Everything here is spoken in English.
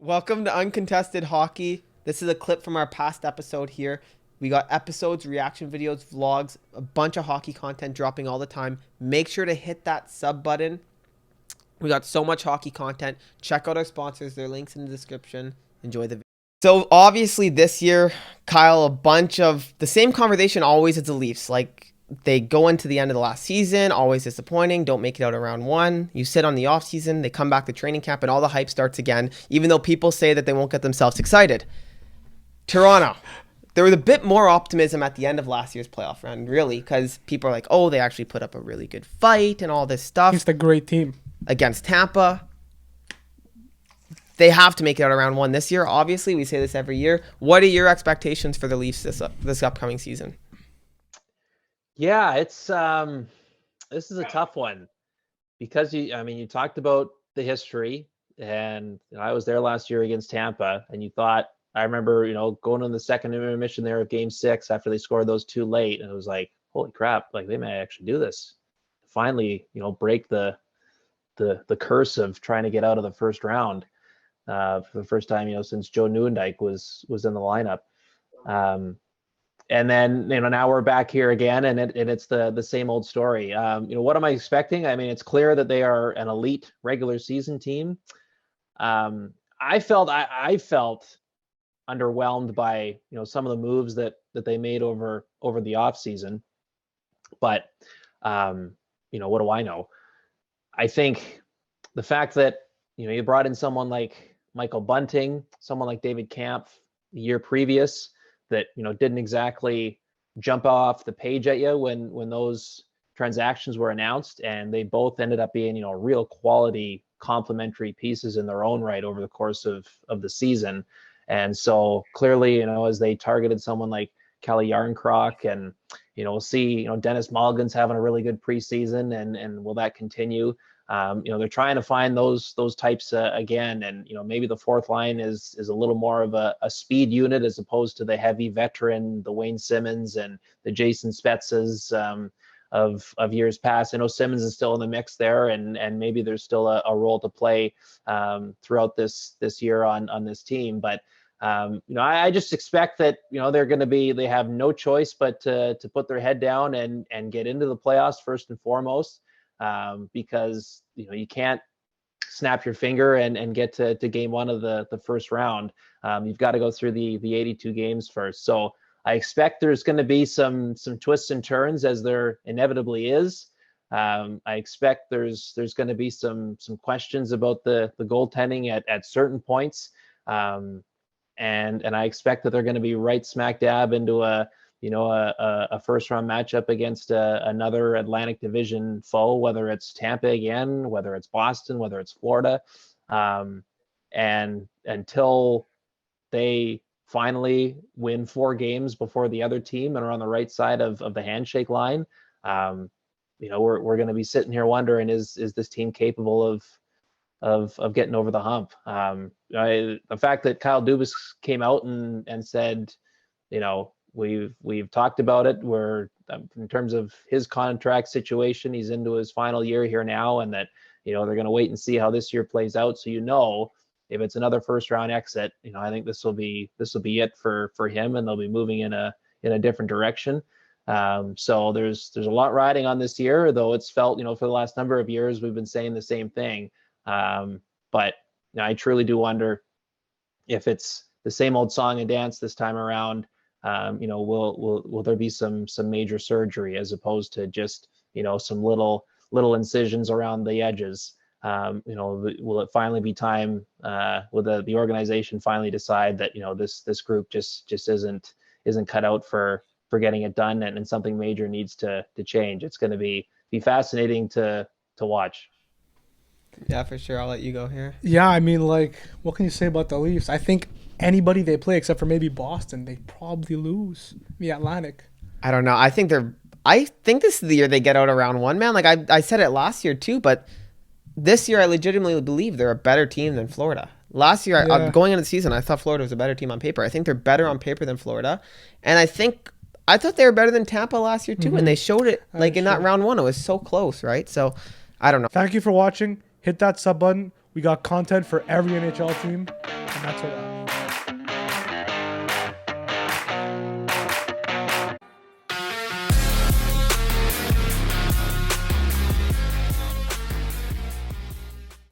Welcome to Uncontested Hockey. This is a clip from our past episode here. We got episodes, reaction videos, vlogs, a bunch of hockey content dropping all the time. Make sure to hit that sub button. We got so much hockey content. Check out our sponsors. Their links in the description. Enjoy the video. So obviously this year, Kyle, a bunch of the same conversation always is the Leafs. Like, they go into the end of the last season, always disappointing, don't make it out of round one. You sit on the off season, they come back to training camp, and all the hype starts again, even though people say that they won't get themselves excited. Toronto. There was a bit more optimism at the end of last year's playoff round, really, because people are like, oh, they actually put up a really good fight and all this stuff. It's a great team. Against Tampa. They have to make it out of round one this year. Obviously, we say this every year. What are your expectations for the Leafs this upcoming season? Yeah, it's this is a tough one because you talked about the history, and I was there last year against Tampa, and I remember going in the second intermission there of Game 6 after they scored those two late, and it was like, holy crap, like they may actually do this, finally break the curse of trying to get out of the first round for the first time since Joe Nieuwendyk was in the lineup. And then now we're back here again, and it's the same old story. What am I expecting? I mean, it's clear that they are an elite regular season team. I felt underwhelmed by some of the moves that they made over the off season. But what do I know? I think the fact that you brought in someone like Michael Bunting, someone like David Kampf the year previous, that didn't exactly jump off the page at you when those transactions were announced, and they both ended up being real quality complementary pieces in their own right over the course of the season. And so clearly as they targeted someone like Calle Yarncroc, and we'll see Dennis Mulligan's having a really good preseason, and will that continue? They're trying to find those types again, and maybe the fourth line is a little more of a speed unit as opposed to the heavy veteran, the Wayne Simmons and the Jason Spetzes of years past. I know Simmons is still in the mix there, and maybe there's still a role to play throughout this year on this team. But I just expect that they have no choice but to put their head down and get into the playoffs first and foremost. Because you can't snap your finger and get to game one of the first round. You've got to go through the 82 games first. So I expect there's going to be some twists and turns, as there inevitably is. I expect there's going to be some questions about the goaltending at certain points. And I expect that they're going to be right smack dab into a first round matchup against another Atlantic Division foe, whether it's Tampa again, whether it's Boston, whether it's Florida. And until they finally win 4 games before the other team and are on the right side of the handshake line, we're going to be sitting here wondering, is this team capable of getting over the hump? The fact that Kyle Dubas came out and said, we've talked about it, where in terms of his contract situation, he's into his final year here now, and that they're going to wait and see how this year plays out. So if it's another first round exit, I think this will be it for him, and they'll be moving in a different direction. So there's a lot riding on this year, though it's felt for the last number of years we've been saying the same thing. But I truly do wonder if it's the same old song and dance this time around. Will there be some major surgery as opposed to just some little incisions around the edges? Will it finally be time? Will the organization finally decide that this group just isn't cut out for getting it done, and something major needs to change? It's going to be fascinating to watch. Yeah, for sure. I'll let you go here. Yeah, I mean, what can you say about the Leafs? I think anybody they play, except for maybe Boston, they probably lose the Atlantic. I don't know. I think this is the year they get out of round one, man. Like I said it last year too, but this year I legitimately believe they're a better team than Florida. Last year, going into the season, I thought Florida was a better team on paper. I think they're better on paper than Florida, and I thought they were better than Tampa last year too, and they showed it in that round one. It was so close, right? So I don't know. Thank you for watching. Hit that sub button. We got content for every NHL team, and that's a wrap.